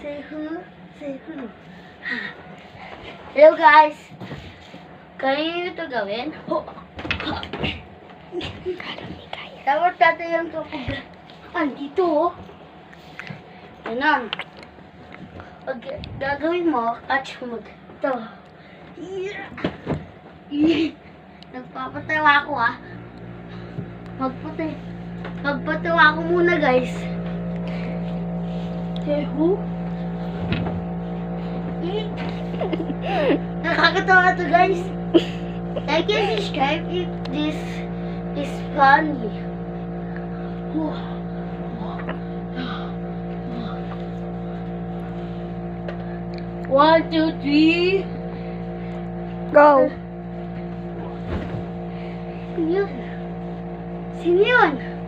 Say who? Say who? Hello guys! Kaya nyo ito gawin? Dapat natin yung kapag... Andito oh! Ganon. Pag gagawin mo, catch mo ito. Nagpapatawa ako ah. Magpatawa ako muna guys. Say who? Nakakatawa to guys. Like and subscribe if this is funny. One, two, three. Go. Yun. Sino yun?